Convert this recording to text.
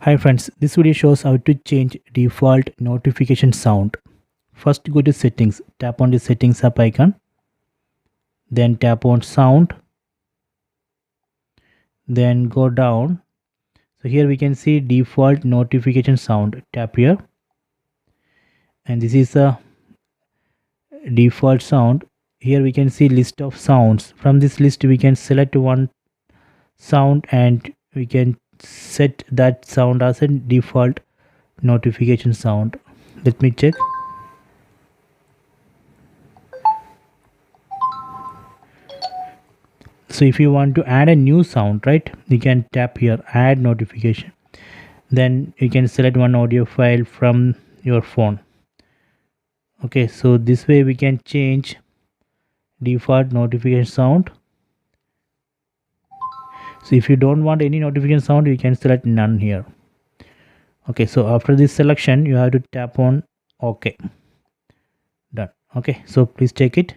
Hi friends, this video shows how to change default notification sound. First go to settings, tap on the settings app icon, then tap on sound, then go down. So here we can see default notification sound. Tap here and this is a default sound. Here we can see list of sounds. From this list we can select one sound and we can set that sound as a default notification sound. Let me check. So if you want to add a new sound, right, you can tap here add notification, then you can select one audio file from your phone. Okay, so this way we can change default notification sound. So if you don't want any notification sound, you can select none here. Okay, so after this selection you have to tap on OK. Done. Okay, so please check it.